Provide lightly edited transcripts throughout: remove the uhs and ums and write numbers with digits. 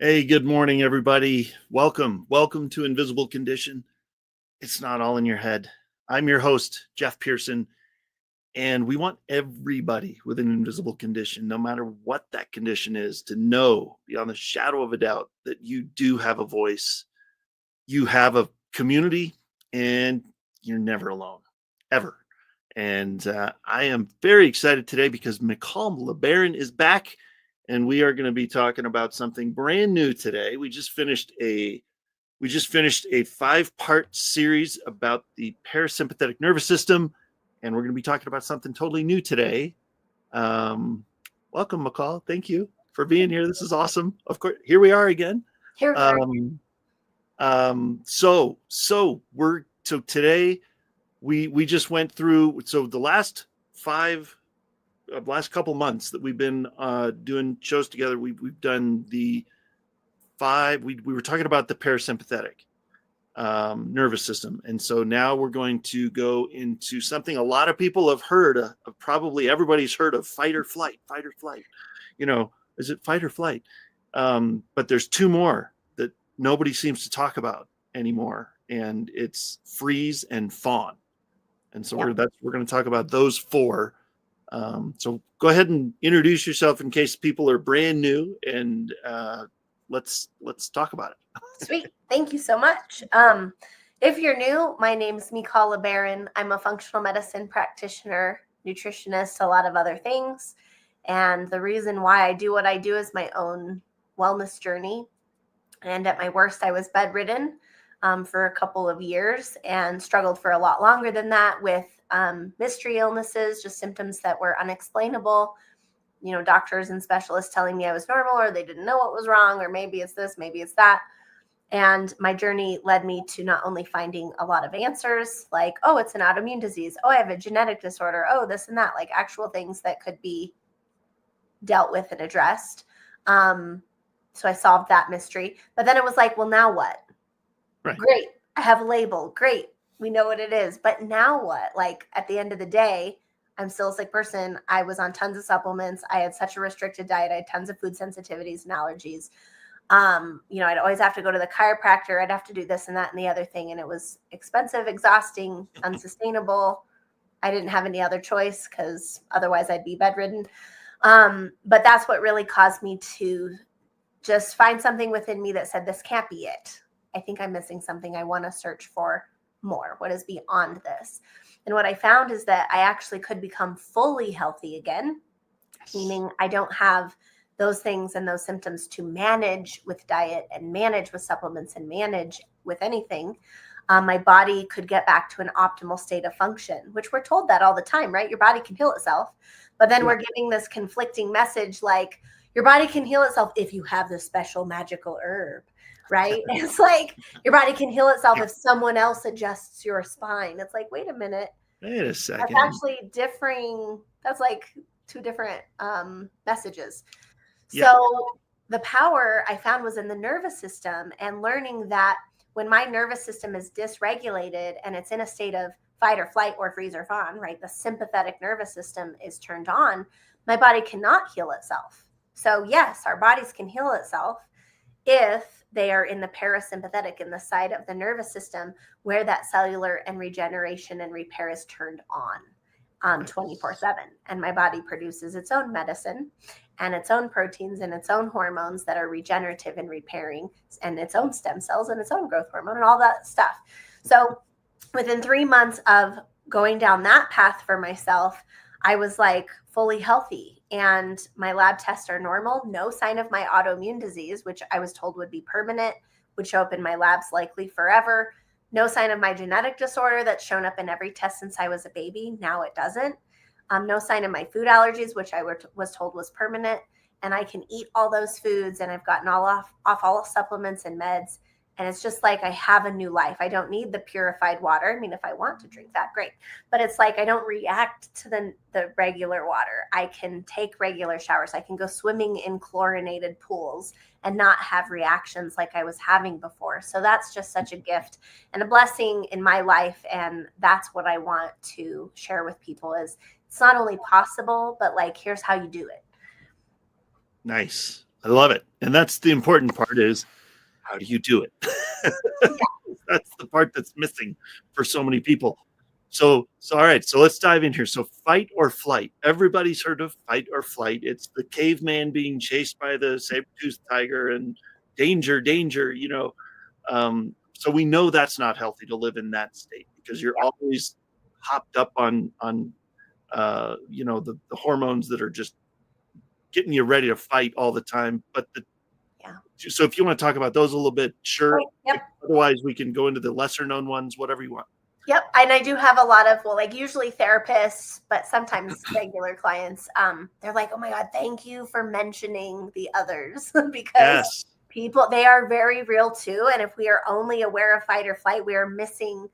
Hey, good morning, everybody. Welcome to Invisible Condition. It's not all in your head. I'm your host, Jeff Pearson, and we want everybody with an invisible condition, no matter what that condition is, to know beyond the shadow of a doubt that you do have a voice, you have a community, and you're never alone, ever. And I am very excited today because Michal LeBaron is back, and we are going to be talking about something brand new today. We just finished a 5-part series about the parasympathetic nervous system, and we're going to be talking about something totally new today. Welcome, Michal. Thank you for being here. This is awesome. Of course, here we are again. Here we are. So today we just went through. So the last couple months that we've been doing shows together, we've done the 5. We were talking about the parasympathetic nervous system, and so now we're going to go into something a lot of people have heard of. Probably everybody's heard of fight or flight. Is it fight or flight? But there's 2 more that nobody seems to talk about anymore, and it's freeze and fawn. And so we're going to talk about those 4. So go ahead and introduce yourself in case people are brand new, and let's talk about it. Sweet. Thank you so much. If you're new, my name's Michal LeBaron. I'm a functional medicine practitioner, nutritionist, a lot of other things. And the reason why I do what I do is my own wellness journey. And at my worst, I was bedridden for a couple of years and struggled for a lot longer than that with mystery illnesses, just symptoms that were unexplainable. Doctors and specialists telling me I was normal, or they didn't know what was wrong, or maybe it's this, maybe it's that. And my journey led me to not only finding a lot of answers, like, oh, it's an autoimmune disease. Oh, I have a genetic disorder. Oh, this and that, like actual things that could be dealt with and addressed. So I solved that mystery. But then it was like, well, now what? Right. Great. I have a label. Great. We know what it is. But now what? Like at the end of the day, I'm still a sick person. I was on tons of supplements. I had such a restricted diet. I had tons of food sensitivities and allergies. I'd always have to go to the chiropractor. I'd have to do this and that and the other thing. And it was expensive, exhausting, unsustainable. I didn't have any other choice because otherwise I'd be bedridden. But that's what really caused me to just find something within me that said, this can't be it. I think I'm missing something. I want to search for more. What is beyond this? And what I found is that I actually could become fully healthy again, meaning I don't have those things and those symptoms to manage with diet and manage with supplements and manage with anything. My body could get back to an optimal state of function, which we're told that all the time, right? Your body can heal itself. But then we're getting this conflicting message like, your body can heal itself if you have this special magical herb, right? It's like your body can heal itself if someone else adjusts your spine. It's like, wait a minute. Wait a second. That's actually differing. That's like 2 different messages. So the power I found was in the nervous system, and learning that when my nervous system is dysregulated and it's in a state of fight or flight or freeze or fawn, right? The sympathetic nervous system is turned on. My body cannot heal itself. So yes, our bodies can heal itself if they are in the parasympathetic, in the side of the nervous system where that cellular and regeneration and repair is turned on 24/7. And my body produces its own medicine and its own proteins and its own hormones that are regenerative and repairing, and its own stem cells and its own growth hormone and all that stuff. So within 3 months of going down that path for myself, I was like fully healthy, and my lab tests are normal. No sign of my autoimmune disease, which I was told would be permanent, would show up in my labs likely forever. No sign of my genetic disorder that's shown up in every test since I was a baby. Now it doesn't. No sign of my food allergies, which I was told was permanent. And I can eat all those foods, and I've gotten off all supplements and meds. And it's just like I have a new life. I don't need the purified water. I mean, if I want to drink that, great. But it's like I don't react to the regular water. I can take regular showers. I can go swimming in chlorinated pools and not have reactions like I was having before. So that's just such a gift and a blessing in my life. And that's what I want to share with people is it's not only possible, but like, here's how you do it. Nice. I love it. And that's the important part is, how do you do it? That's the part that's missing for so many people. So all right. So let's dive in here. So fight or flight. Everybody's heard of fight or flight. It's the caveman being chased by the saber-toothed tiger and danger, danger, so we know that's not healthy to live in that state because you're always hopped up on the hormones that are just getting you ready to fight all the time. But so if you want to talk about those a little bit, sure. Yep. Otherwise, we can go into the lesser known ones, whatever you want. Yep. And I do have a lot of, usually therapists, but sometimes regular clients, they're like, oh my God, thank you for mentioning the others because people, they are very real too. And if we are only aware of fight or flight, we are missing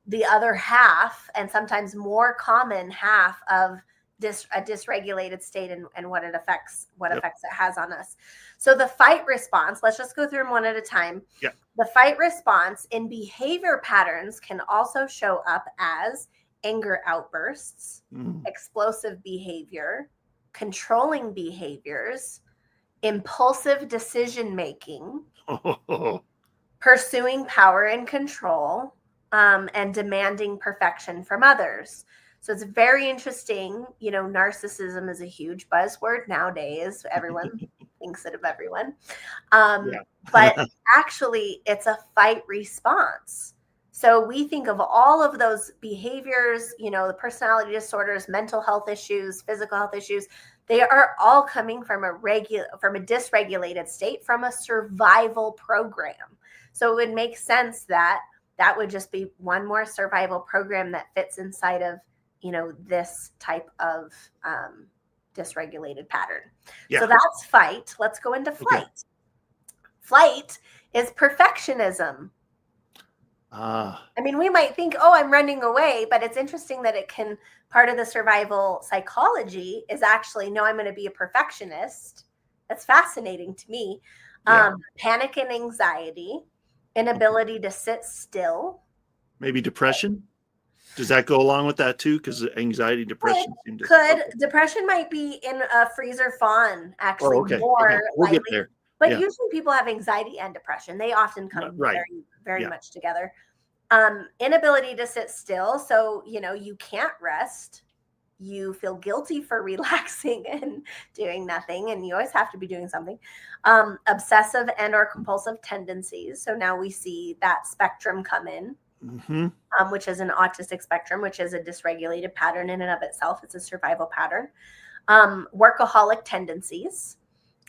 the other half, and sometimes more common half of a dysregulated state and what it affects, effects it has on us. So the fight response, let's just go through them one at a time. Yeah. The fight response in behavior patterns can also show up as anger outbursts, explosive behavior, controlling behaviors, impulsive decision making, pursuing power and control, and demanding perfection from others. So it's very interesting. Narcissism is a huge buzzword nowadays. Everyone thinks it of everyone. But actually, it's a fight response. So we think of all of those behaviors, the personality disorders, mental health issues, physical health issues. They are all coming from a dysregulated state, from a survival program. So it would make sense that would just be one more survival program that fits inside of, this type of dysregulated pattern. Yeah. So that's fight. Let's go into flight. Okay. Flight is perfectionism. We might think, oh, I'm running away, but it's interesting that part of the survival psychology is actually, no, I'm going to be a perfectionist. That's fascinating to me. Panic and anxiety, inability to sit still. Maybe depression? Does that go along with that too? Because anxiety, depression seem to... Depression might be in a freeze or fawn, actually. More we'll get there. But usually people have anxiety and depression. They often come very much together. Inability to sit still. So, you can't rest. You feel guilty for relaxing and doing nothing, and you always have to be doing something. Obsessive and or compulsive tendencies. So now we see that spectrum come in, which is an autistic spectrum, which is a dysregulated pattern in and of itself. It's a survival pattern. Workaholic tendencies,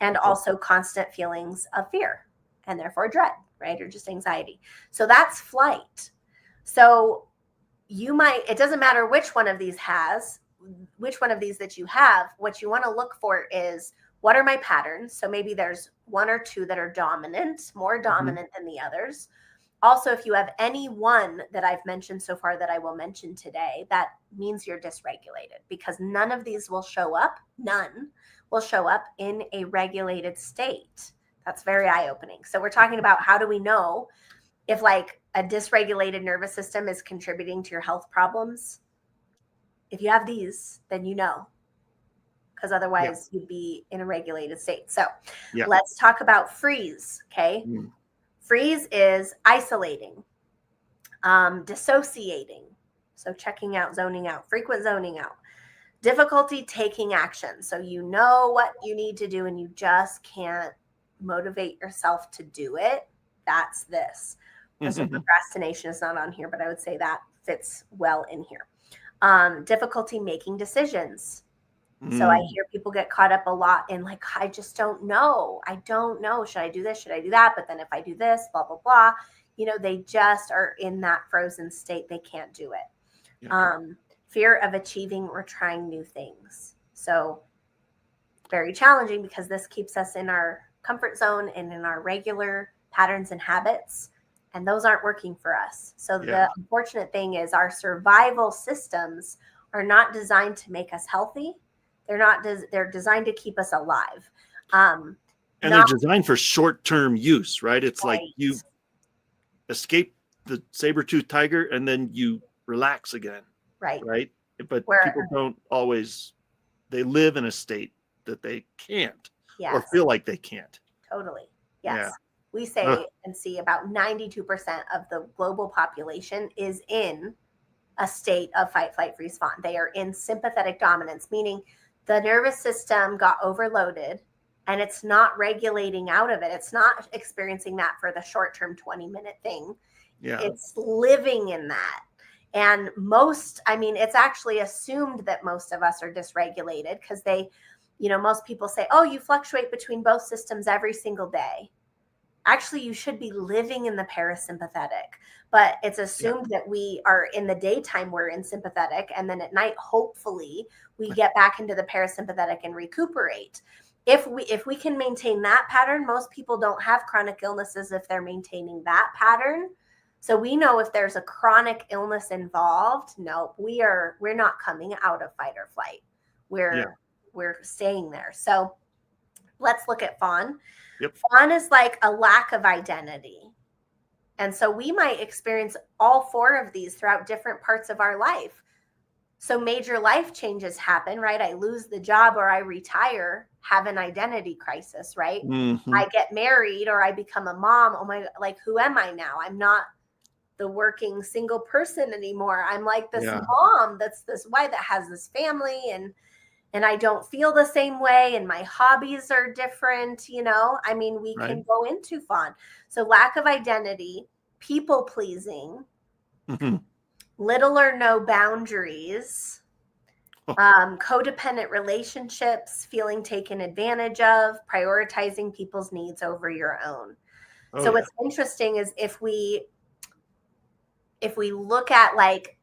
and also constant feelings of fear and therefore dread, right? Or just anxiety. So that's flight. So it doesn't matter which one of these that you have, what you want to look for is, what are my patterns? So maybe there's one or two that are dominant, more dominant than the others. Also, if you have any one that I've mentioned so far that I will mention today, that means you're dysregulated, because none of these will show up. None will show up in a regulated state. That's very eye-opening. So we're talking about, how do we know if a dysregulated nervous system is contributing to your health problems? If you have these, then because otherwise you'd be in a regulated state. So let's talk about freeze. Okay. Freeze is isolating, dissociating. So checking out, zoning out, frequent zoning out, difficulty taking action. So you know what you need to do and you just can't motivate yourself to do it. That's this. So procrastination is not on here, but I would say that fits well in here. Difficulty making decisions. So I hear people get caught up a lot in I just don't know. I don't know. Should I do this? Should I do that? But then if I do this, blah, blah, blah, they just are in that frozen state. They can't do it. Fear of achieving or trying new things. So very challenging, because this keeps us in our comfort zone and in our regular patterns and habits. And those aren't working for us. So the unfortunate thing is, our survival systems are not designed to make us healthy. They're designed to keep us alive. And they're designed for short-term use, right? It's like you escape the saber-toothed tiger and then you relax again. Right. But people don't always, they live in a state that they can't or Yes. feel like they can't. Totally. Yes. Yeah. We say and see about 92% of the global population is in a state of fight, flight, freeze, fawn. They are in sympathetic dominance, meaning the nervous system got overloaded and it's not regulating out of it. It's not experiencing that for the short-term 20-minute thing. Yeah. It's living in that. And it's actually assumed that most of us are dysregulated because most people say, oh, you fluctuate between both systems every single day. Actually, you should be living in the parasympathetic, but it's assumed that we are in the daytime, we're in sympathetic. And then at night, hopefully we get back into the parasympathetic and recuperate. If we can maintain that pattern, most people don't have chronic illnesses if they're maintaining that pattern. So we know if there's a chronic illness involved, no, we're not coming out of fight or flight. We're staying there. So let's look at fawn. Yep. Fawn is like a lack of identity. And so we might experience all four of these throughout different parts of our life. So major life changes happen, right? I lose the job or I retire, have an identity crisis, right? Mm-hmm. I get married or I become a mom. Oh my, like, who am I now? I'm not the working single person anymore. I'm like this mom, that's this wife that has this family, and I don't feel the same way, and my hobbies are different, we can go into fawn. So lack of identity, people pleasing, little or no boundaries, codependent relationships, feeling taken advantage of, prioritizing people's needs over your own. What's interesting is if we look at like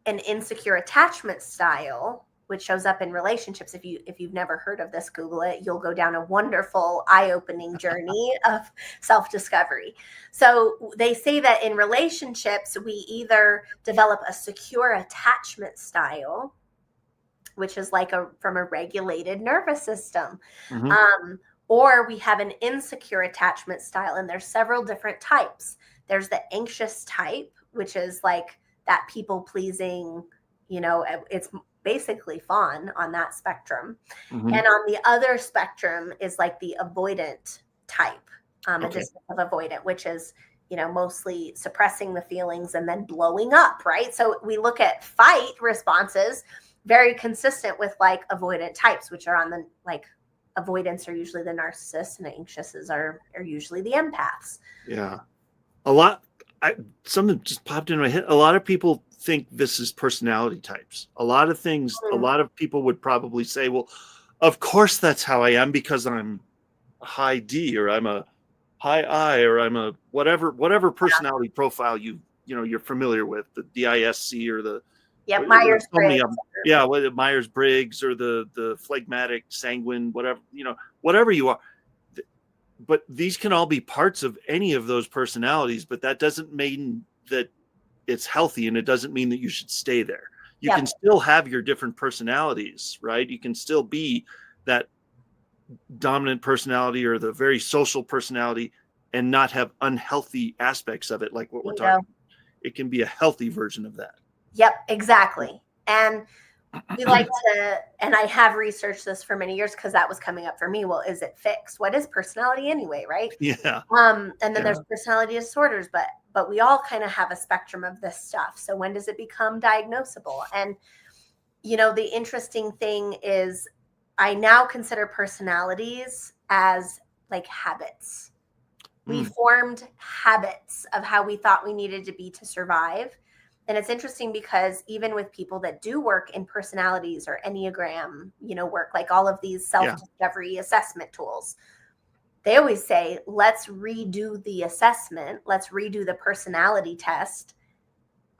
an insecure attachment style, which shows up in relationships. If you've never heard of this, Google it. You'll go down a wonderful, eye-opening journey of self-discovery. So they say that in relationships, we either develop a secure attachment style, which is like from a regulated nervous system, or we have an insecure attachment style, and there's several different types. There's the anxious type, which is like that people-pleasing, it's basically fawn on that spectrum. And on the other spectrum is like the avoidant type, a dismissive avoidant, which is, mostly suppressing the feelings and then blowing up, right? So we look at fight responses, very consistent with like avoidant types, which are on the, like, avoidants are usually the narcissists and anxious are usually the empaths. Yeah. Something just popped into my head. A lot of people think this is personality types. A lot of things, a lot of people would probably say, well, of course that's how I am because I'm a high D or I'm a high I or I'm a whatever personality profile you're familiar with, the DISC or the Myers-Briggs. Myers-Briggs or the phlegmatic, sanguine, whatever you are. But these can all be parts of any of those personalities, but that doesn't mean that it's healthy, and it doesn't mean that you should stay there. You can still have your different personalities, right? You can still be that dominant personality or the very social personality and not have unhealthy aspects of it, like what we're talking. It can be a healthy version of that. Yep, exactly. And we like to, and I have researched this for many years because that was coming up for me. Well, is it fixed? What is personality anyway, right? Yeah. And then there's personality disorders, but we all kind of have a spectrum of this stuff. So when does it become diagnosable? And, the interesting thing is I now consider personalities as like habits. We formed habits of how we thought we needed to be to survive. And it's interesting because even with people that do work in personalities or Enneagram, work, like all of these self-discovery assessment tools, they always say, let's redo the assessment. Let's redo the personality test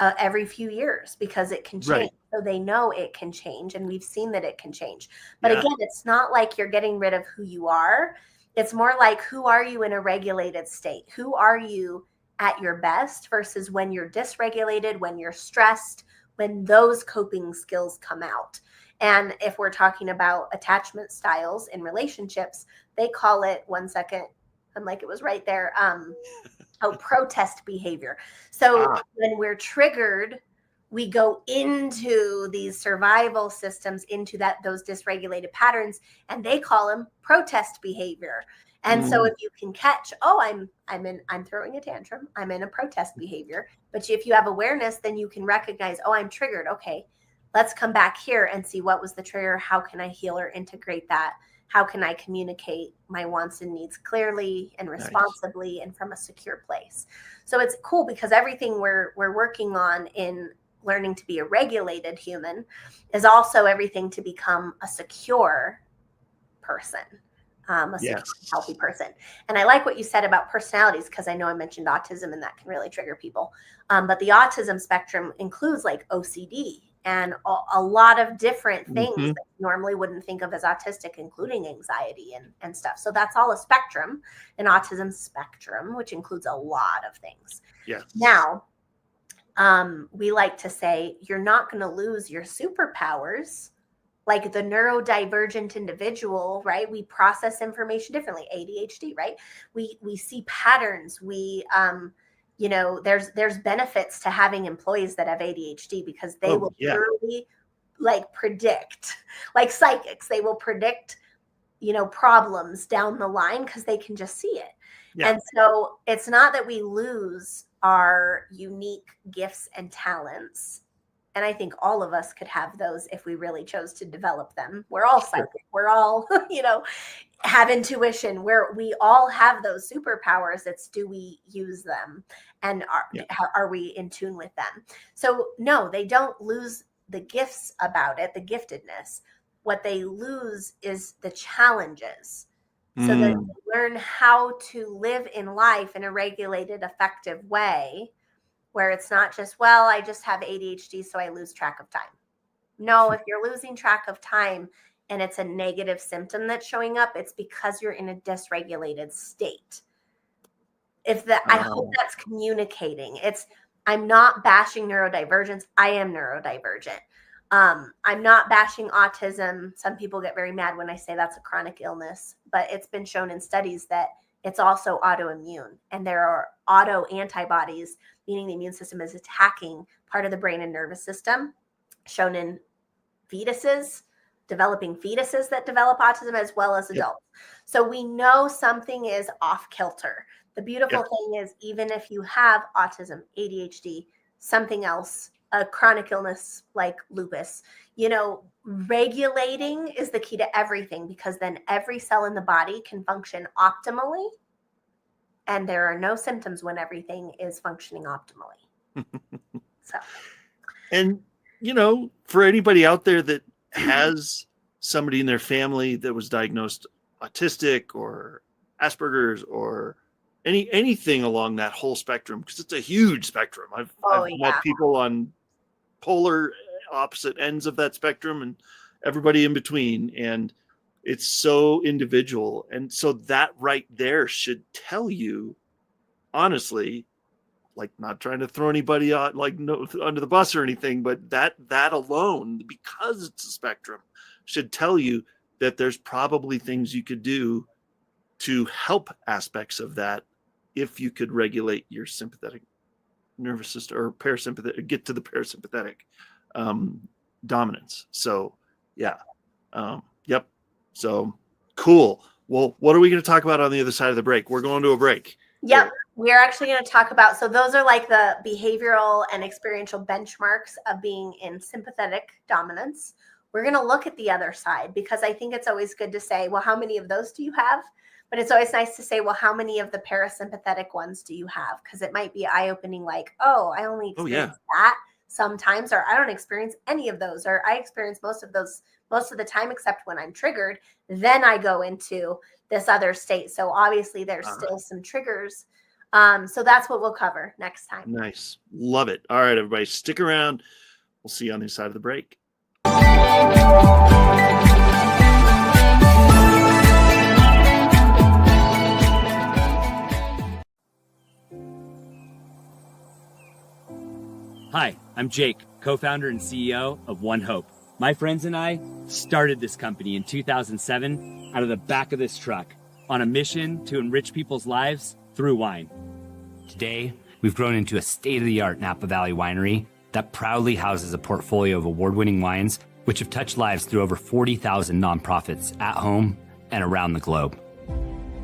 every few years because it can change. Right. So they know it can change, and we've seen that it can change. But again, it's not like you're getting rid of who you are. It's more like, who are you in a regulated state? Who are you at your best versus when you're dysregulated, when you're stressed, when those coping skills come out. And if we're talking about attachment styles in relationships, they call it, one second, I'm like, it was right there. Protest behavior. So when we're triggered we go into these survival systems, into those dysregulated patterns, and they call them protest behavior. And so if you can catch, I'm throwing a tantrum, I'm in a protest behavior. But if you have awareness, then you can recognize, I'm triggered. Okay, let's come back here and see what was the trigger. How can I heal or integrate that? How can I communicate my wants and needs clearly and responsibly and from a secure place? So it's cool because everything we're working on in learning to be a regulated human is also everything to become a secure person, secure, healthy person. And I like what you said about personalities, because I know I mentioned autism and that can really trigger people. But the autism spectrum includes like OCD and a lot of different things that you normally wouldn't think of as autistic, including anxiety and stuff. So that's all a spectrum, an autism spectrum, which includes a lot of things. Yes. Now, we like to say you're not going to lose your superpowers, like the neurodivergent individual, right? We process information differently. ADHD, right? We see patterns. There's benefits to having employees that have ADHD because they will literally like predict, like psychics, they will predict, problems down the line because they can just see it. Yeah. And so it's not that we lose our unique gifts and talents. And I think all of us could have those if we really chose to develop them. We're all psychic. We're all, have intuition, where we all have those superpowers. It's, do we use them? And are we in tune with them? So no, they don't lose the gifts about it, the giftedness. What they lose is the challenges. So that they learn how to live in life in a regulated, effective way, where it's not just, I just have ADHD, so I lose track of time. No, if you're losing track of time and it's a negative symptom that's showing up, it's because you're in a dysregulated state. I hope that's communicating. I'm not bashing neurodivergence. I am neurodivergent. I'm not bashing autism. Some people get very mad when I say that's a chronic illness, but it's been shown in studies that it's also autoimmune, and there are auto antibodies, meaning the immune system is attacking part of the brain and nervous system, shown in developing fetuses that develop autism, as well as adults. So we know something is off kilter. The beautiful thing is, even if you have autism, ADHD, something else, a chronic illness like lupus, regulating is the key to everything, because then every cell in the body can function optimally. And there are no symptoms when everything is functioning optimally. And, for anybody out there that has somebody in their family that was diagnosed autistic or Asperger's or anything along that whole spectrum, because it's a huge spectrum. I've met people on polar opposite ends of that spectrum and everybody in between, and it's so individual. And so that right there should tell you, honestly, like, not trying to throw anybody out under the bus or anything, but that alone, because it's a spectrum, should tell you that there's probably things you could do to help aspects of that if you could regulate your sympathetic nervous system or parasympathetic, get to the parasympathetic dominance. So so cool. Well, what are we going to talk about on the other side of the break? We're going to a break. Yep. We're actually going to talk about, so those are like the behavioral and experiential benchmarks of being in sympathetic dominance. We're going to look at the other side, because I think it's always good to say, well, how many of those do you have? But it's always nice to say, well, how many of the parasympathetic ones do you have? Because it might be eye-opening, like, I only experience that sometimes, or I don't experience any of those, or I experience most of the time, except when I'm triggered. Then I go into this other state. So obviously there's still some triggers. So that's what we'll cover next time. Nice. Love it. All right, everybody, stick around. We'll see you on the other side of the break. Hi, I'm Jake, co-founder and CEO of One Hope. My friends and I started this company in 2007 out of the back of this truck on a mission to enrich people's lives through wine. Today, we've grown into a state-of-the-art Napa Valley winery that proudly houses a portfolio of award-winning wines which have touched lives through over 40,000 nonprofits at home and around the globe.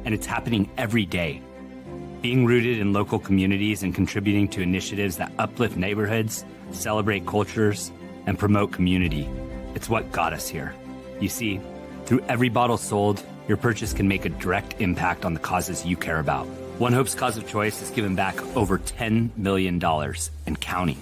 And it's happening every day. Being rooted in local communities and contributing to initiatives that uplift neighborhoods, celebrate cultures, and promote community. It's what got us here. You see, through every bottle sold, your purchase can make a direct impact on the causes you care about. One Hope's cause of choice has given back over $10 million and counting.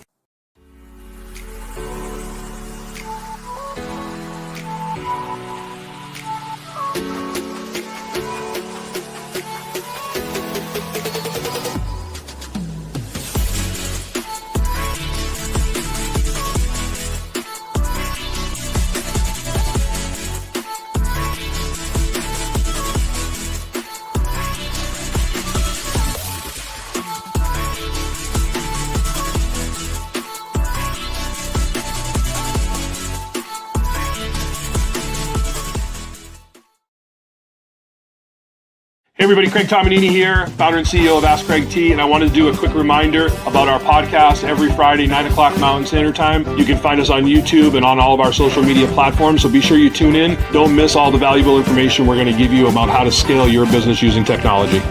Hey everybody, Craig Tomanini here, founder and CEO of Ask Craig T, and I wanted to do a quick reminder about our podcast every Friday, 9 o'clock Mountain Standard Time. You can find us on YouTube and on all of our social media platforms, so be sure you tune in. Don't miss all the valuable information we're going to give you about how to scale your business using technology.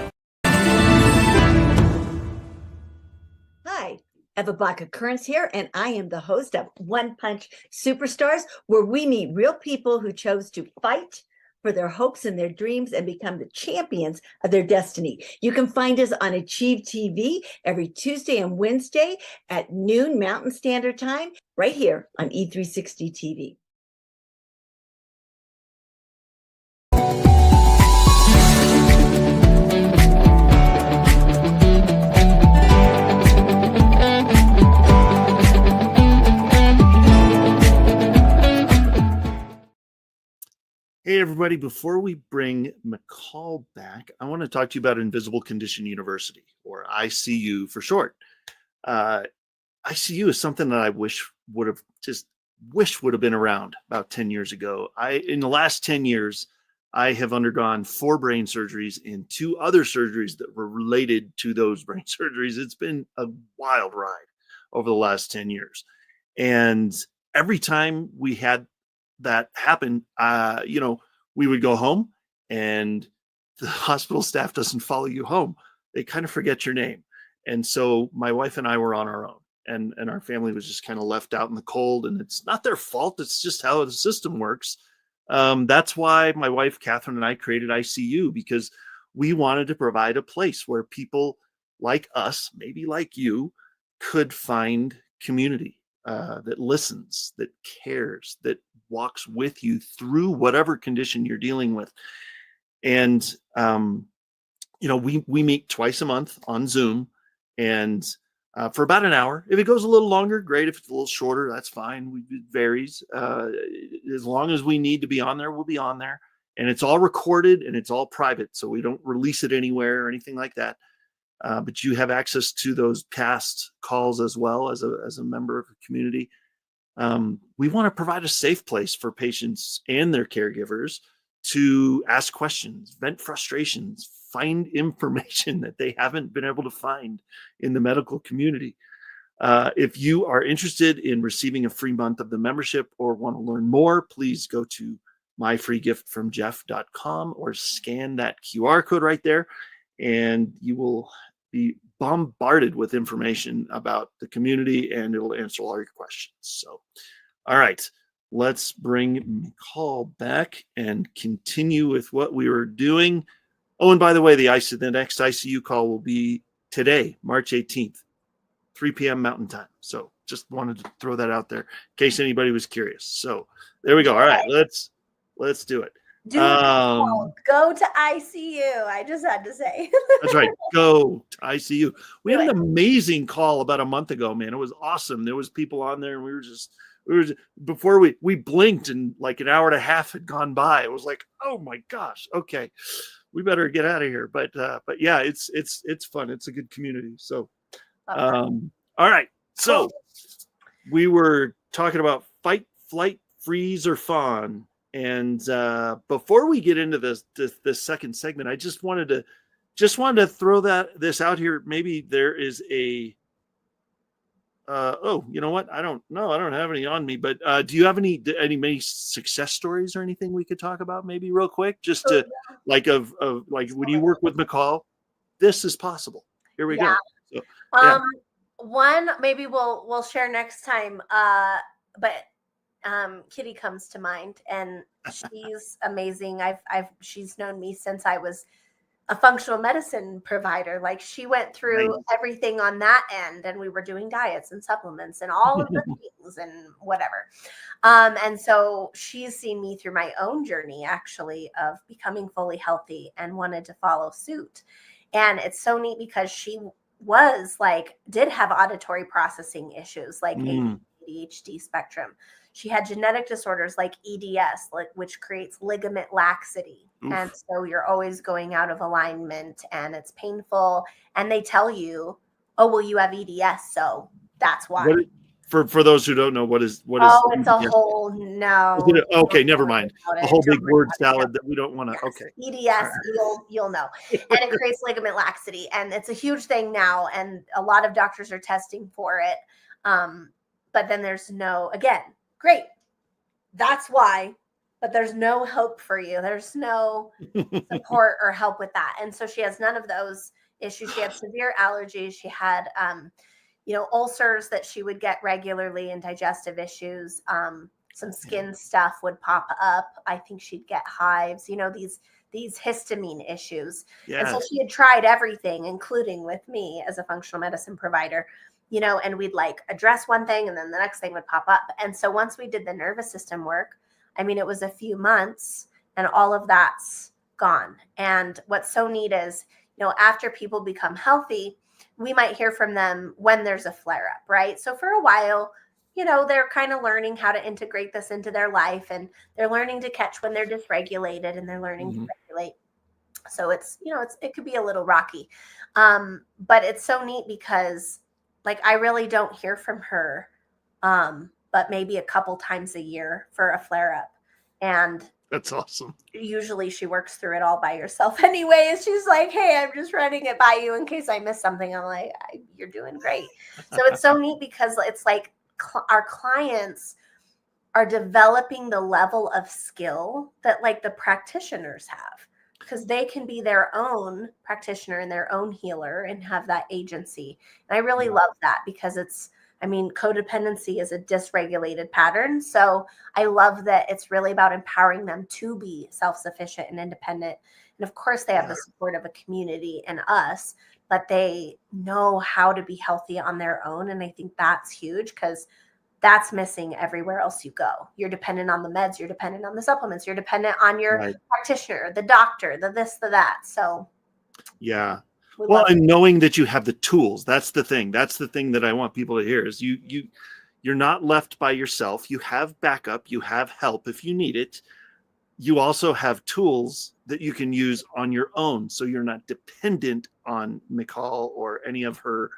Hi, Eva Black Occurrence here, and I am the host of One Punch Superstars, where we meet real people who chose to fight for their hopes and their dreams and become the champions of their destiny. You can find us on Achieve TV every Tuesday and Wednesday at noon Mountain Standard Time, right here on E360 TV. Hey, everybody. Before we bring Michal back, I want to talk to you about Invisible Condition University, or ICU for short. ICU is something that I wish would have been around about 10 years ago. In the last 10 years, I have undergone 4 brain surgeries and 2 other surgeries that were related to those brain surgeries. It's been a wild ride over the last 10 years. And every time we had that happened, we would go home and the hospital staff doesn't follow you home. They kind of forget your name. And so my wife and I were on our own, and our family was just kind of left out in the cold, and it's not their fault. It's just how the system works. That's why my wife, Catherine, and I created ICU, because we wanted to provide a place where people like us, maybe like you, could find community. That listens, that cares, that walks with you through whatever condition you're dealing with. And, we meet twice a month on Zoom, and for about an hour. If it goes a little longer, great. If it's a little shorter, that's fine. It varies. As long as we need to be on there, we'll be on there. And it's all recorded and it's all private, so we don't release it anywhere or anything like that. But you have access to those past calls as well as a member of the community. We want to provide a safe place for patients and their caregivers to ask questions, vent frustrations, find information that they haven't been able to find in the medical community. If you are interested in receiving a free month of the membership or want to learn more, please go to myfreegiftfromjeff.com or scan that QR code right there, and you will be bombarded with information about the community, and it'll answer all your questions. So, all right, let's bring Michal back and continue with what we were doing. Oh, and by the way, the next ICU call will be today, March 18th, 3 p.m. Mountain Time. So just wanted to throw that out there in case anybody was curious. So there we go. All right, let's do it. Go to ICU. I just had to say. That's right. Go to ICU. We had an amazing call about a month ago, man. It was awesome. There was people on there, and we were before we blinked, and like an hour and a half had gone by. It was like, oh my gosh, okay, we better get out of here. But yeah, it's fun. It's a good community. So, all right. So we were talking about fight, flight, freeze, or fawn. And before we get into this second segment, I just wanted to throw this out here. Maybe there is a oh, you know what? I don't know. I don't have any on me, but do you have many success stories or anything we could talk about maybe real quick? Just to like of like when you work with Michal, this is possible. Here we go. So, yeah. One maybe we'll share next time. But Kitty comes to mind, and she's amazing. She's known me since I was a functional medicine provider. Like, she went through everything on that end, and we were doing diets and supplements and all of the things and whatever. And so she's seen me through my own journey, actually, of becoming fully healthy, and wanted to follow suit. And it's so neat because she did have auditory processing issues, like ADHD spectrum. She had genetic disorders like EDS, which creates ligament laxity. Oof. And so you're always going out of alignment, and it's painful. And they tell you, oh, well, you have EDS, so that's why. For those who don't know, what is it's EDS? A whole okay, never mind. A whole big word salad that we don't want to. Yes. Okay. EDS, right. You'll know. And it creates ligament laxity, and it's a huge thing now, and a lot of doctors are testing for it. But then there's great. That's why, but there's no hope for you. There's no support or help with that. And so she has none of those issues. She had severe allergies. She had, ulcers that she would get regularly, and digestive issues. Some skin stuff would pop up. I think she'd get hives, these histamine issues. Yes. And so she had tried everything, including with me as a functional medicine provider. And we'd address one thing, and then the next thing would pop up. And so once we did the nervous system work, it was a few months, and all of that's gone. And what's so neat is, after people become healthy, we might hear from them when there's a flare up, right? So for a while, they're kind of learning how to integrate this into their life, and they're learning to catch when they're dysregulated, and they're learning to regulate. So it could be a little rocky. But it's so neat because I really don't hear from her, but maybe a couple times a year for a flare up. And that's awesome. Usually she works through it all by herself anyways. She's like, hey, I'm just running it by you in case I miss something. I'm like, you're doing great. So it's so neat because it's like our clients are developing the level of skill that the practitioners have, because they can be their own practitioner and their own healer and have that agency. And I really love that, because codependency is a dysregulated pattern. So I love that it's really about empowering them to be self-sufficient and independent. And of course, they have the support of a community and us, but they know how to be healthy on their own. And I think that's huge, because that's missing everywhere else you go. You're dependent on the meds. You're dependent on the supplements. You're dependent on your practitioner, the doctor, the this, the that. So, yeah. Well, and knowing that you have the tools, that's the thing. That's the thing that I want people to hear is you're not left by yourself. You have backup. You have help if you need it. You also have tools that you can use on your own. So you're not dependent on Michal or any of her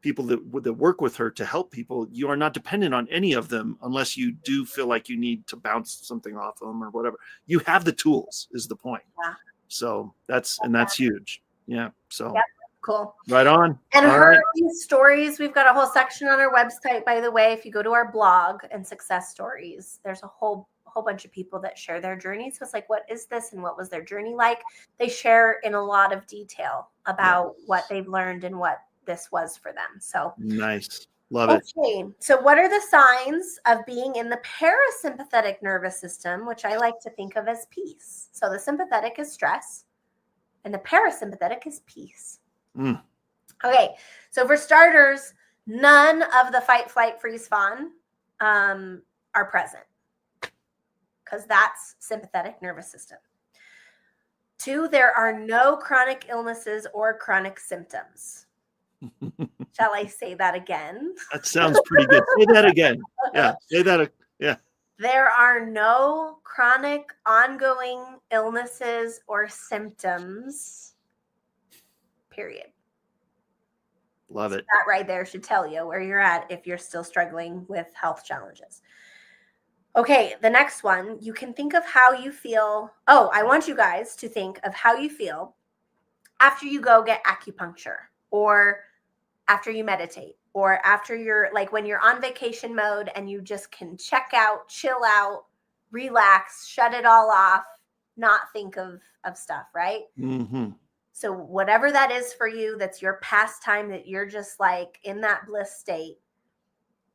people that work with her to help people. You are not dependent on any of them unless you do feel like you need to bounce something off them or whatever. You have the tools is the point. Yeah. So that's huge. Yeah. So cool. Right on. And her stories, we've got a whole section on our website, by the way. If you go to our blog and success stories, there's a whole bunch of people that share their journey. So it's like, what is this and what was their journey like? They share in a lot of detail about what they've learned and what this was for them. So nice. Love it. Okay. So what are the signs of being in the parasympathetic nervous system, which I like to think of as peace? So the sympathetic is stress, and the parasympathetic is peace. Okay, so for starters, none of the fight, flight, freeze, fawn are present, because that's sympathetic nervous system. 2, there are no chronic illnesses or chronic symptoms. Shall I say that again? That sounds pretty good. Say that again. Yeah, say that. Yeah. There are no chronic ongoing illnesses or symptoms, period. Love it. That right there should tell you where you're at if you're still struggling with health challenges. Okay, the next one, you can think of how you feel. Oh, I want you guys to think of how you feel after you go get acupuncture, or after you meditate, or after you're like when you're on vacation mode and you just can check out, chill out, relax, shut it all off, not think of stuff, right? Mm-hmm. So whatever that is for you, that's your pastime, that you're just like in that bliss state,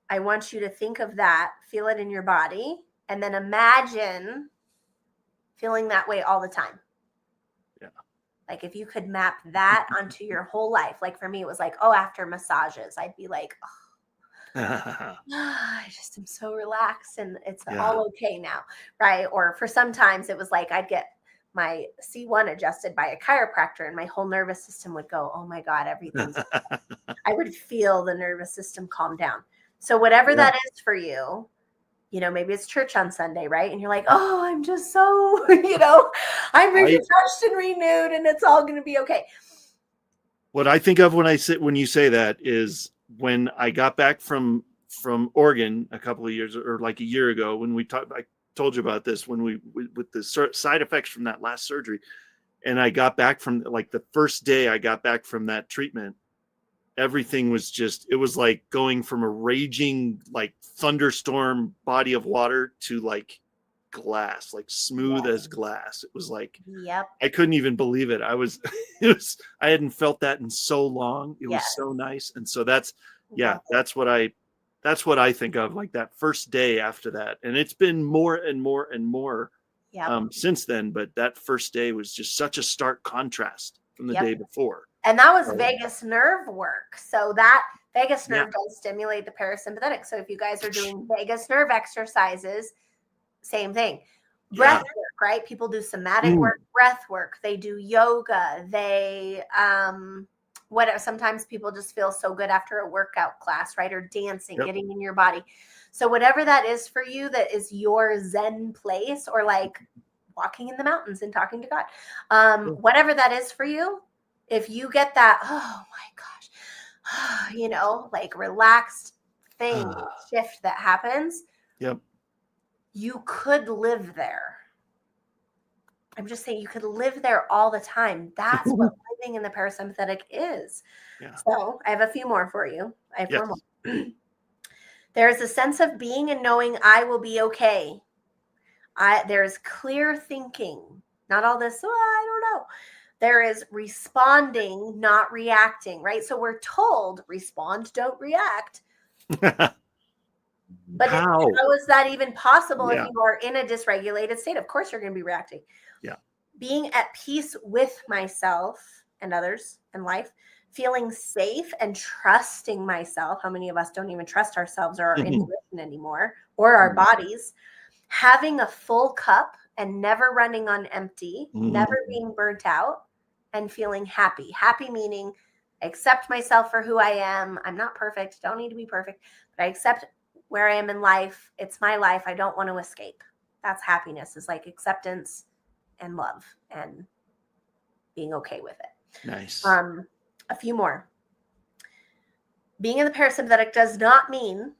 I want you to think of that, feel it in your body, and then imagine feeling that way all the time. Yeah. Like if you could map that onto your whole life. Like for me, it was like, oh, after massages, I'd be like, oh, I just am so relaxed and it's all okay now, right? Or for sometimes it was like I'd get my C1 adjusted by a chiropractor and my whole nervous system would go, oh my God, everything's okay. I would feel the nervous system calm down. So whatever that is for you, you know, maybe it's church on Sunday, right? And you're like, oh, I'm just so, you know, I'm refreshed and renewed and it's all going to be okay. What I think of when you say that is when I got back from Oregon a couple of years or like a year ago, when I told you about this, when with the side effects from that last surgery, and I got back from like the first day I got back from that treatment, everything was just, it was like going from a raging like thunderstorm body of water to like glass, like smooth as glass. It was like, I couldn't even believe it. I hadn't felt that in so long. It was so nice. And so that's what I think of, like that first day after that. And it's been more and more and more since then. But that first day was just such a stark contrast from the day before. And that was vagus nerve work. So that vagus nerve does stimulate the parasympathetic. So if you guys are doing vagus nerve exercises, same thing. Breath work, right? People do somatic work, breath work. They do yoga. They, sometimes people just feel so good after a workout class, right? Or dancing, getting in your body. So whatever that is for you, that is your Zen place, or like walking in the mountains and talking to God. Whatever that is for you, if you get that, oh my gosh, you know, like relaxed thing, shift that happens. You could live there. I'm just saying you could live there all the time. That's what living in the parasympathetic is. So I have a few more for you. I have 4 more. There is a sense of being and knowing I will be okay. There's clear thinking. Not all this, I don't know. There is responding, not reacting, right? So we're told respond, don't react. But how is that even possible if you are in a dysregulated state? Of course, you're going to be reacting. Being at peace with myself and others and life, feeling safe and trusting myself. How many of us don't even trust ourselves or our intuition anymore, or our bodies? Having a full cup and never running on empty, never being burnt out, and feeling happy. Happy meaning I accept myself for who I am. I'm not perfect. Don't need to be perfect, but I accept where I am in life. It's my life. I don't want to escape. That's happiness, is like acceptance and love and being okay with it. Nice. A few more. Being in the parasympathetic does not mean,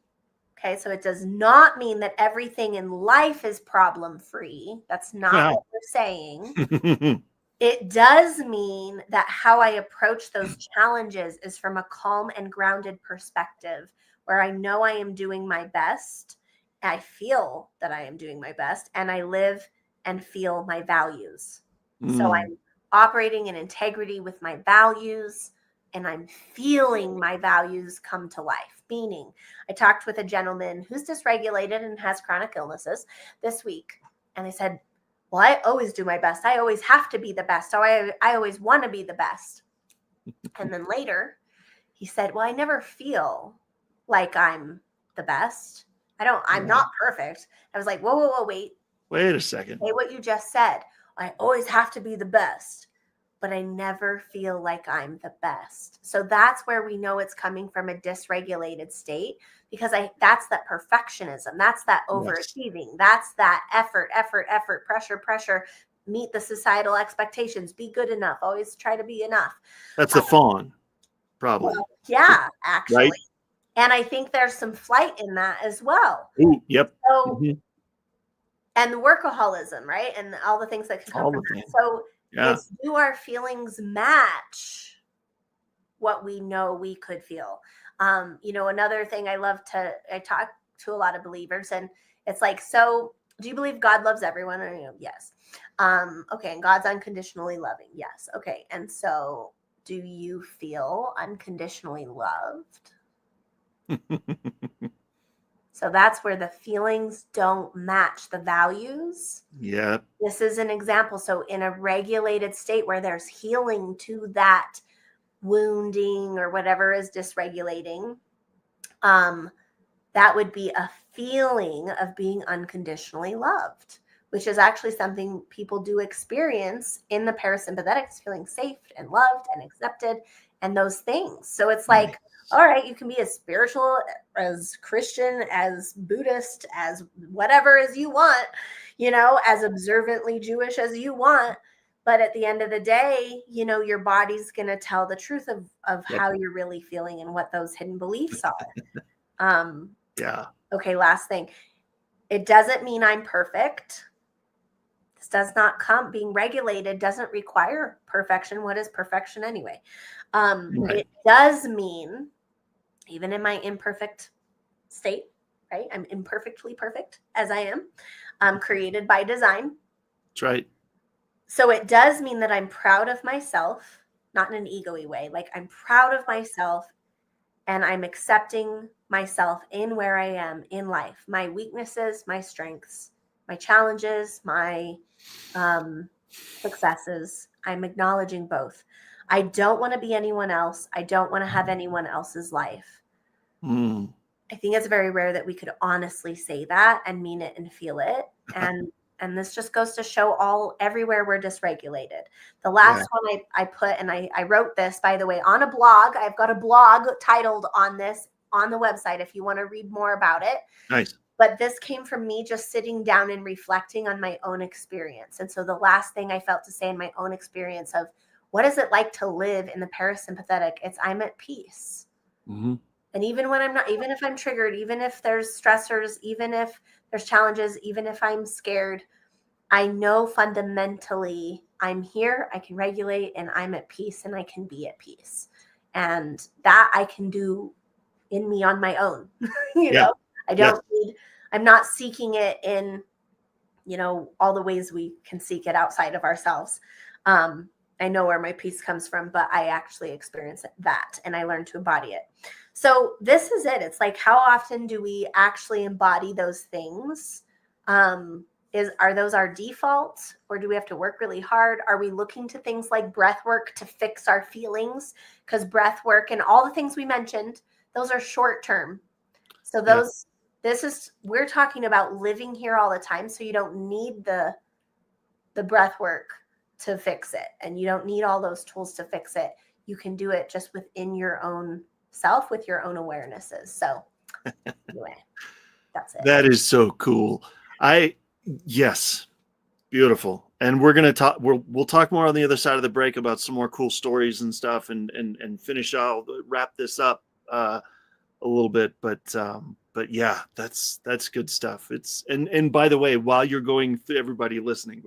so it does not mean that everything in life is problem free. That's not what we're saying. It does mean that how I approach those challenges is from a calm and grounded perspective, where I know I am doing my best. I feel that I am doing my best, and I live and feel my values. So I'm operating in integrity with my values, and I'm feeling my values come to life. Meaning, I talked with a gentleman who's dysregulated and has chronic illnesses this week, and they said, well, I always do my best. I always have to be the best. So I always want to be the best. And then later he said, well, I never feel like I'm the best. I'm not perfect. I was like, whoa, wait a second. Say what you just said. I always have to be the best, but I never feel like I'm the best. So that's where we know it's coming from a dysregulated state, because that's that perfectionism. That's that overachieving. That's that effort, pressure, meet the societal expectations, be good enough, always try to be enough. That's the fawn, probably. Well, actually. Right? And I think there's some flight in that as well. Ooh, yep. So, and the workaholism, right? And all the things that can come from that. So do our feelings match what we know we could feel? Another thing I talk to a lot of believers, and it's like, so do you believe God loves everyone? And yes. Okay. And God's unconditionally loving. Yes. Okay. And so do you feel unconditionally loved? So that's where the feelings don't match the values. Yeah. This is an example. So in a regulated state where there's healing to that wounding or whatever is dysregulating, that would be a feeling of being unconditionally loved, which is actually something people do experience in the parasympathetics, feeling safe and loved and accepted and those things. So it's like, all right, you can be as spiritual, as Christian, as Buddhist, as whatever as you want, as observantly Jewish as you want. But at the end of the day, your body's going to tell the truth of how you're really feeling and what those hidden beliefs are. Yeah. Okay, last thing. It doesn't mean I'm perfect. This does not being regulated doesn't require perfection. What is perfection anyway? It does mean, even in my imperfect state, right? I'm imperfectly perfect as I am. I'm created by design. That's right. So it does mean that I'm proud of myself, not in an ego-y way. Like, I'm proud of myself and I'm accepting myself in where I am in life, my weaknesses, my strengths, my challenges, my successes. I'm acknowledging both. I don't want to be anyone else. I don't want to have anyone else's life. I think it's very rare that we could honestly say that and mean it and feel it. And this just goes to show everywhere we're dysregulated. The last one I put, and I wrote this, by the way, on a blog. I've got a blog titled on this on the website if you want to read more about it. Nice. But this came from me just sitting down and reflecting on my own experience. And so the last thing I felt to say in my own experience of what is it like to live in the parasympathetic, it's I'm at peace. Mm-hmm. And even when I'm not, even if I'm triggered, even if there's stressors, even if there's challenges, even if I'm scared, I know fundamentally I'm here, I can regulate, and I'm at peace, and I can be at peace. And that I can do in me on my own. I don't need, I'm not seeking it in, all the ways we can seek it outside of ourselves. I know where my peace comes from, but I actually experience that and I learn to embody it. So this is it. It's like, how often do we actually embody those things? Are those our default, or do we have to work really hard? Are we looking to things like breath work to fix our feelings? Because breath work and all the things we mentioned, those are short term. So we're talking about living here all the time. So you don't need the breath work to fix it. And you don't need all those tools to fix it. You can do it just within your own self with your own awarenesses. So anyway, that's it. That is so cool. Yes, beautiful. And we're going to talk, we'll talk more on the other side of the break about some more cool stories and stuff and finish out, wrap this up a little bit. But yeah, that's good stuff. And by the way, while you're going through, everybody listening,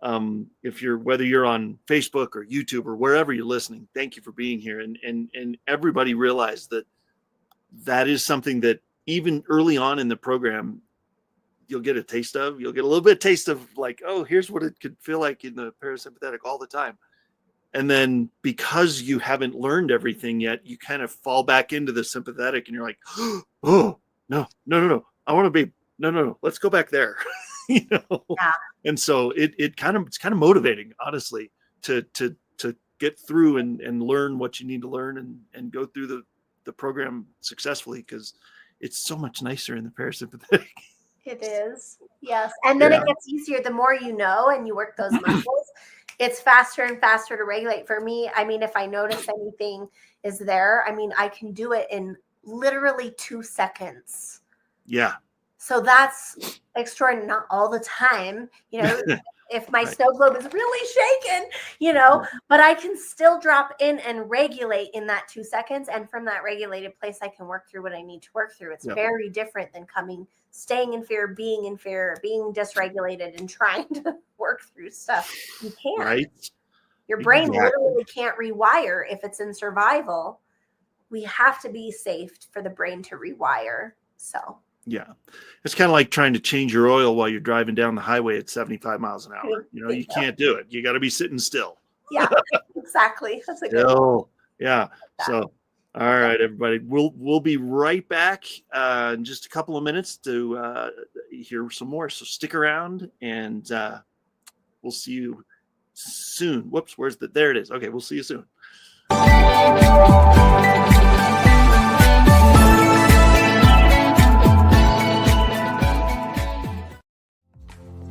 whether you're on Facebook or YouTube or wherever you're listening, thank you for being here. And everybody realize that is something that even early on in the program, you'll get a taste of. You'll get a little bit of taste of like, oh, here's what it could feel like in the parasympathetic all the time. And then because you haven't learned everything yet, you kind of fall back into the sympathetic and you're like, oh, no. I want to be, no, let's go back there. Yeah. And so it's kind of motivating, honestly, to get through and learn what you need to learn and go through the program successfully, because it's so much nicer in the parasympathetic. It is. Yes. And then it gets easier the more you know and you work those muscles. It's faster and faster to regulate. For me, I mean, if I notice anything is there, I mean, I can do it in literally 2 seconds. Yeah. So that's extraordinary. Not all the time, if my snow globe is really shaken, but I can still drop in and regulate in that 2 seconds. And from that regulated place, I can work through what I need to work through. It's very different than staying in fear, being dysregulated and trying to work through stuff. You can't. Right. Your brain literally can't rewire if it's in survival. we have to be safe for the brain to rewire. So Yeah. It's kind of like trying to change your oil while you're driving down the highway at 75 miles an hour. You know, you can't do it. You got to be sitting still. Yeah, exactly. That's a good Still. Yeah. So, all right, everybody, we'll be right back in just a couple of minutes to hear some more. So stick around, and we'll see you soon. Whoops, there it is. Okay, we'll see you soon.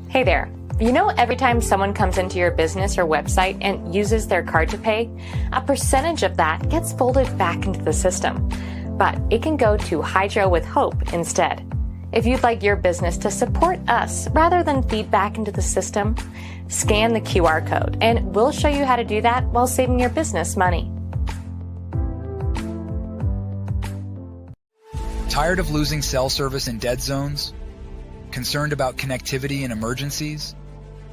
Hey there. You know, every time someone comes into your business or website and uses their card to pay, a percentage of that gets folded back into the system. But it can go to Hydro with Hope instead. If you'd like your business to support us rather than feed back into the system, scan the QR code and we'll show you how to do that while saving your business money. Tired of losing cell service in dead zones? Concerned about connectivity in emergencies?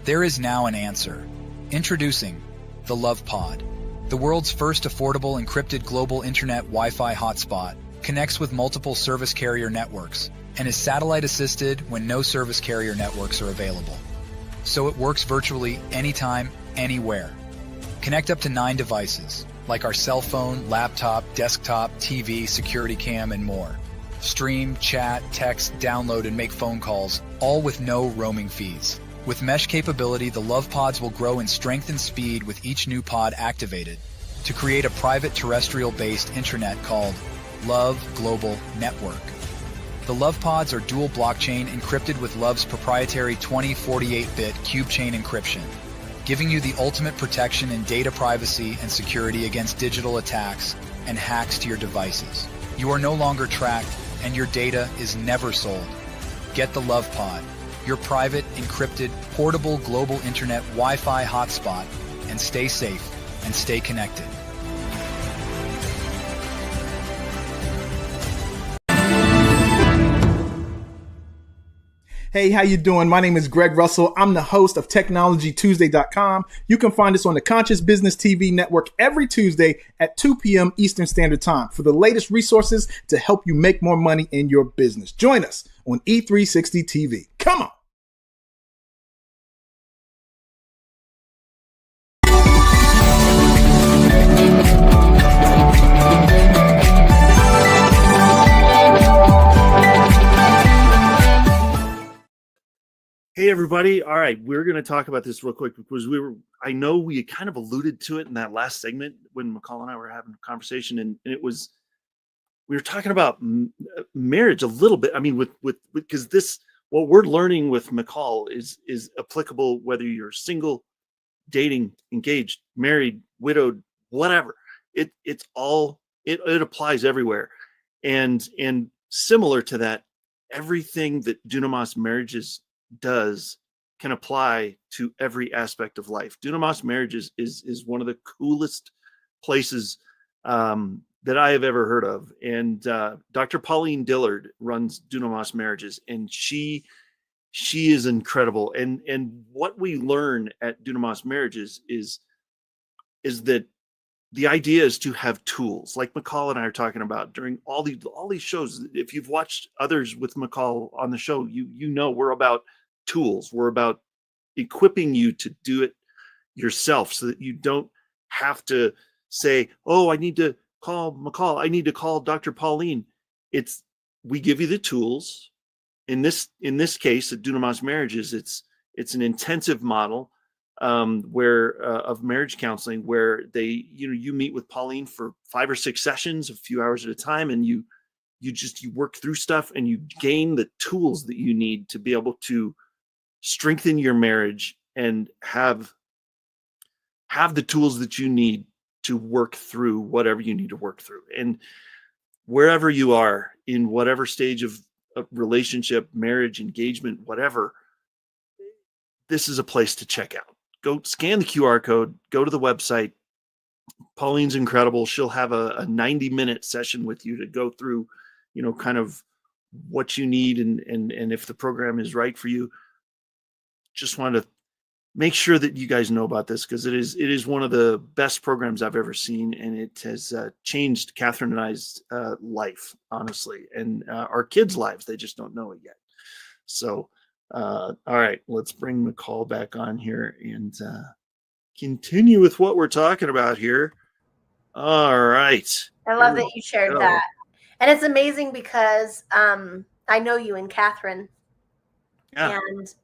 There is now an answer. Introducing the Love Pod. The world's first affordable encrypted global internet Wi-Fi hotspot connects with multiple service carrier networks and is satellite assisted when no service carrier networks are available. So it works virtually anytime, anywhere. Connect up to 9 devices, like our cell phone, laptop, desktop, TV, security cam, and more. Stream, chat, text, download, and make phone calls, all with no roaming fees. With mesh capability, the Love Pods will grow in strength and speed with each new pod activated to create a private terrestrial-based intranet called Love Global Network. The Love Pods are dual blockchain encrypted with Love's proprietary 2048-bit cube chain encryption, giving you the ultimate protection in data privacy and security against digital attacks and hacks to your devices. You are no longer tracked, and your data is never sold. Get the Love Pod, your private, encrypted, portable global internet Wi-Fi hotspot, and stay safe and stay connected. Hey, how you doing? My name is Greg Russell. I'm the host of TechnologyTuesday.com. You can find us on the Conscious Business TV network every Tuesday at 2 p.m. Eastern Standard Time for the latest resources to help you make more money in your business. Join us on E360 TV. Come on. Hey, everybody. All right. We're going to talk about this real quick because I know we kind of alluded to it in that last segment when Michal and I were having a conversation, and we were talking about marriage a little bit. I mean, because what we're learning with Michal is applicable whether you're single, dating, engaged, married, widowed, whatever. It applies everywhere. And similar to that, everything that Dunamis Marriages does can apply to every aspect of life. Dunamis Marriages is one of the coolest places that I have ever heard of. And Dr. Pauline Dillard runs Dunamis Marriages, and she is incredible. And what we learn at Dunamis Marriages is that the idea is to have tools, like Michal and I are talking about during all these shows. If you've watched others with Michal on the show, you know we're about tools. We're about equipping you to do it yourself so that you don't have to say, oh, I need to call Michal, I need to call Dr. Pauline. We give you the tools. In this case at Dunamis Marriages, it's an intensive model of marriage counseling where you meet with Pauline for 5 or 6 sessions, a few hours at a time, and you work through stuff and you gain the tools that you need to be able to strengthen your marriage and have the tools that you need to work through whatever you need to work through. And wherever you are in whatever stage of relationship, marriage, engagement, whatever, this is a place to check out. Go scan the QR code, go to the website. Pauline's incredible. She'll have a 90-minute session with you to go through, kind of what you need and if the program is right for you. Just wanted to make sure that you guys know about this, because it is one of the best programs I've ever seen, and it has changed Catherine and I's life, honestly, and our kids' lives. They just don't know it yet. So, all right, let's bring Michal back on here and continue with what we're talking about here. All right. I love that you shared that. And it's amazing because I know you and Catherine, and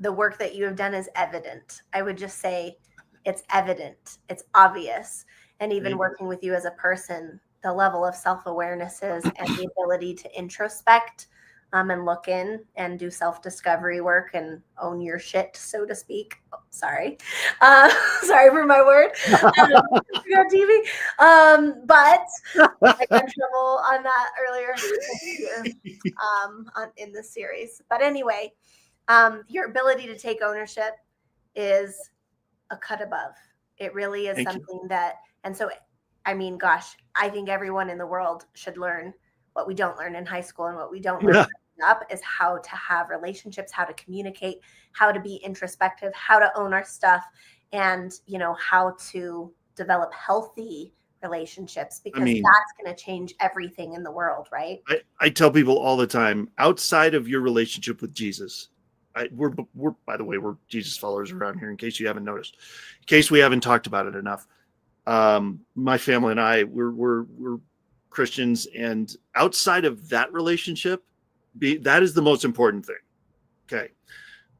the work that you have done is evident. I would just say it's evident. It's obvious. And even working with you as a person, the level of self-awareness is, and the ability to introspect and look in and do self-discovery work and own your shit, so to speak. Oh, sorry. Sorry for my word. On TV. But I got in trouble on that earlier in this series. But anyway, your ability to take ownership is a cut above. It really is something that, and so, I mean, gosh, I think everyone in the world should learn what we don't learn in high school, and what we don't learn up is how to have relationships, how to communicate, how to be introspective, how to own our stuff, and, you know, how to develop healthy relationships, because that's going to change everything in the world, right? I tell people all the time, outside of your relationship with Jesus, we're by the way, we're Jesus followers around here, in case you haven't noticed, in case we haven't talked about it enough. My family and I, we're Christians, and outside of that relationship, that is the most important thing. Okay.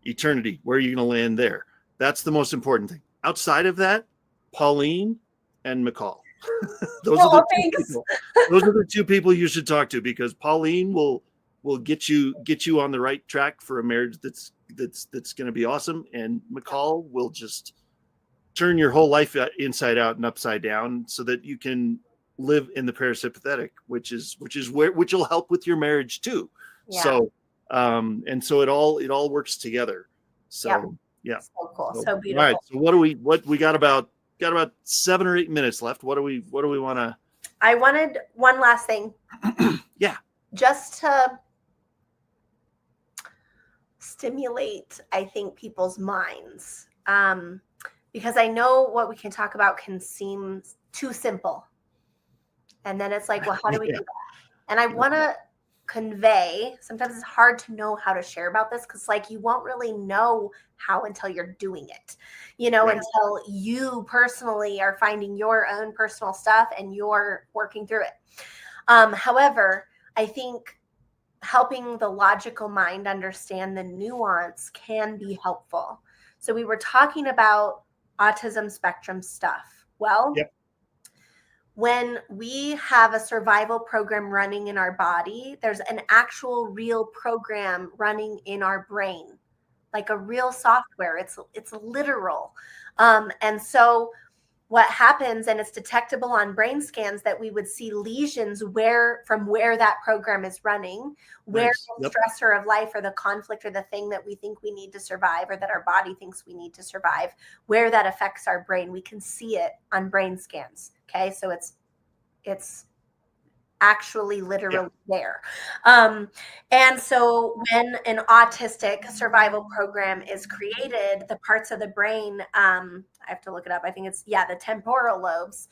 Eternity, where are you going to land there? That's the most important thing. Outside of that, Pauline and Michal. Those are the two people you should talk to, because Pauline will get you on the right track for a marriage that's going to be awesome, and Michal will just turn your whole life inside out and upside down, so that you can live in the parasympathetic, which will help with your marriage too. Yeah. So, and so it all works together. So, yeah. So cool. So beautiful. All right. So what we got about 7 or 8 minutes left. What do we want to? I wanted one last thing. Yeah. Just to stimulate, I think, people's minds. Because I know what we can talk about can seem too simple. And then it's like, well, how do we do that? And I want to convey, sometimes it's hard to know how to share about this, because like you won't really know how until you're doing it, you know, until you personally are finding your own personal stuff and you're working through it. However, I think helping the logical mind understand the nuance can be helpful. So we were talking about autism spectrum stuff. Well, when we have a survival program running in our body, there's an actual real program running in our brain, like a real software. It's literal. And so what happens, and it's detectable on brain scans, that we would see lesions from where that program is running, where the stressor of life or the conflict or the thing that we think we need to survive, or that our body thinks we need to survive, where that affects our brain. We can see it on brain scans. Okay. So it's actually literally there. And so when an autistic survival program is created, the parts of the brain, I have to look it up. I think it's, the temporal lobes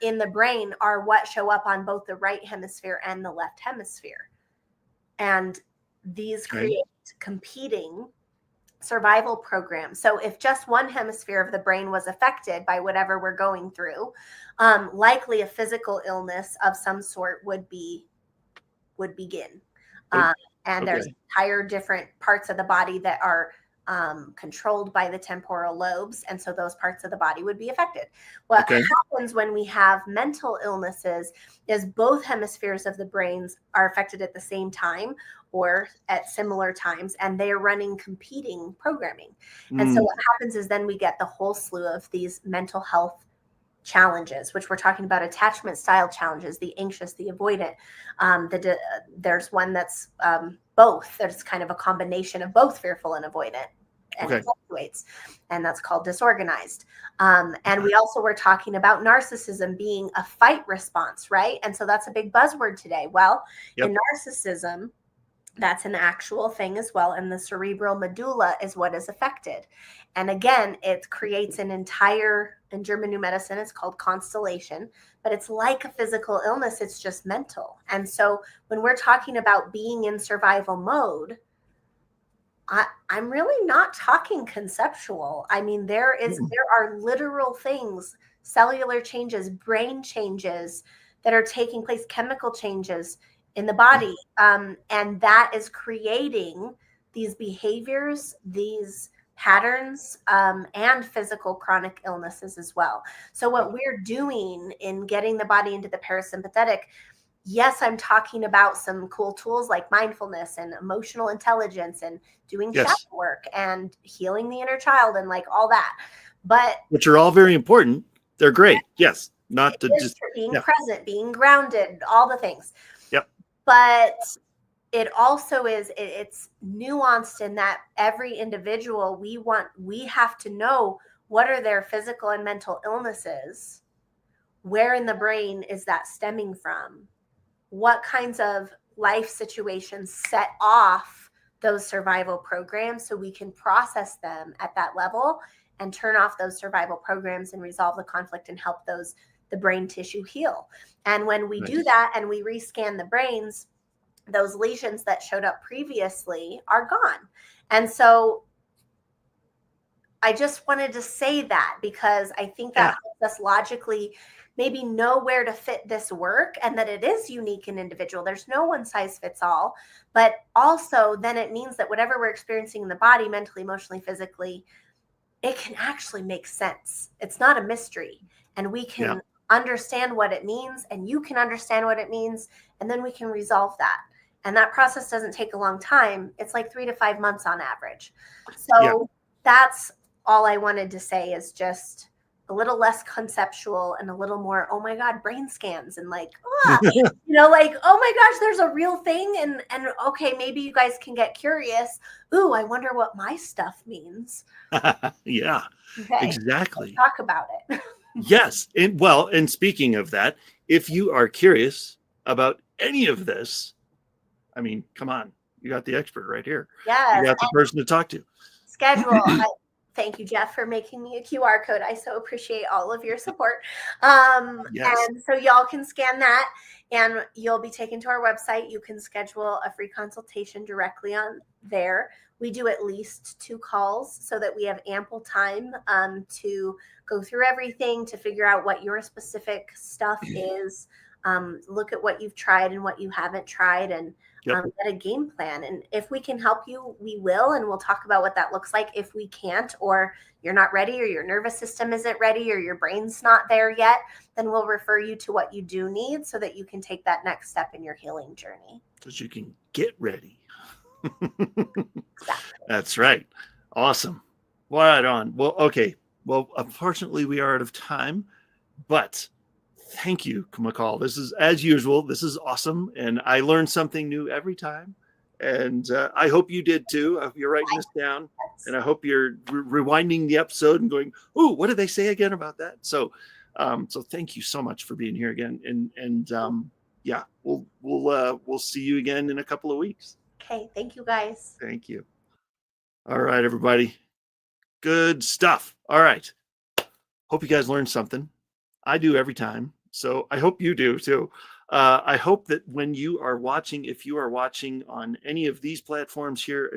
in the brain are what show up on both the right hemisphere and the left hemisphere. And these create competing survival programs. So if just one hemisphere of the brain was affected by whatever we're going through, likely a physical illness of some sort would begin. And there's entire different parts of the body that are controlled by the temporal lobes. And so those parts of the body would be affected. What happens when we have mental illnesses is both hemispheres of the brains are affected at the same time or at similar times, and they are running competing programming. And so what happens is then we get the whole slew of these mental health challenges, which we're talking about attachment style challenges, the anxious, the avoidant. There's one that's both. There's kind of a combination of both fearful and avoidant, and it fluctuates, and that's called disorganized. And we also were talking about narcissism being a fight response, right? And so that's a big buzzword today. Well, in narcissism, That's an actual thing as well. And the cerebral medulla is what is affected. And again, it creates an entire, in German New Medicine, it's called constellation, but it's like a physical illness. It's just mental. And so when we're talking about being in survival mode, I'm really not talking conceptual. I mean, there are literal things, cellular changes, brain changes that are taking place, chemical changes in the body. And that is creating these behaviors, these patterns, and physical chronic illnesses as well. So what we're doing in getting the body into the parasympathetic, yes, I'm talking about some cool tools like mindfulness and emotional intelligence and doing shadow work and healing the inner child and like all that. But which are all very important. They're great. Yes. Not to just being present, being grounded, all the things. Yep. But it also it's nuanced in that every individual, we have to know what are their physical and mental illnesses, where in the brain is that stemming from, what kinds of life situations set off those survival programs so we can process them at that level and turn off those survival programs and resolve the conflict and help the brain tissue heal. And when we do that and we rescan the brains, those lesions that showed up previously are gone. And so I just wanted to say that because I think that helps us logically maybe know where to fit this work and that it is unique and individual. There's no one size fits all, but also then it means that whatever we're experiencing in the body, mentally, emotionally, physically, it can actually make sense. It's not a mystery, and we can understand what it means, and you can understand what it means, and then we can resolve that. And that process doesn't take a long time. It's like 3 to 5 months on average. So that's all I wanted to say, is just a little less conceptual and a little more, oh my God, brain scans and like, like, oh my gosh, there's a real thing. And okay, maybe you guys can get curious. Ooh, I wonder what my stuff means. Yeah, okay, exactly. Let's talk about it. Yes. And speaking of that, if you are curious about any of this, I mean, come on, you got the expert right here. Yes. You got the person to talk to. Schedule. Thank you, Jeff, for making me a QR code. I so appreciate all of your support. And so y'all can scan that and you'll be taken to our website. You can schedule a free consultation directly on there. We do at least 2 calls so that we have ample time to go through everything, to figure out what your specific stuff is, look at what you've tried and what you haven't tried, and get a game plan. And if we can help you, we will, and we'll talk about what that looks like. If we can't, or you're not ready, or your nervous system isn't ready, or your brain's not there yet, then we'll refer you to what you do need so that you can take that next step in your healing journey. Because you can get ready. Exactly. That's right. Awesome. Right on. Well, okay. Well, unfortunately, we are out of time, but thank you, Michal. This is, as usual, this is awesome. And I learn something new every time. And I hope you did too. I hope you're writing this down. And I hope you're rewinding the episode and going, "Ooh, what did they say again about that?" So thank you so much for being here again. And we'll see you again in a couple of weeks. Okay. Thank you, guys. Thank you. All right, everybody. Good stuff. All right. Hope you guys learned something. I do every time. So I hope you do too. I hope that when you are watching, if you are watching on any of these platforms here,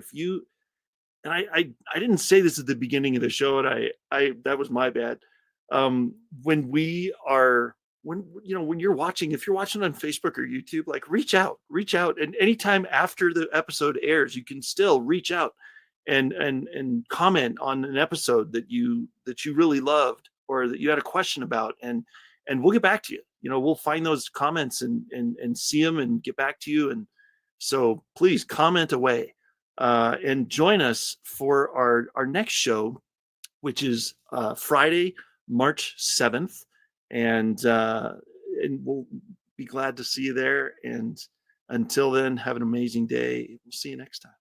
and I didn't say this at the beginning of the show, and that was my bad. When you're watching, if you're watching on Facebook or YouTube, like reach out. And anytime after the episode airs, you can still reach out and comment on an episode that you really loved or that you had a question about, and we'll get back to you. We'll find those comments and see them and get back to you. And so please comment away and join us for our next show, which is Friday, March 7th. And we'll be glad to see you there. And until then, have an amazing day. We'll see you next time.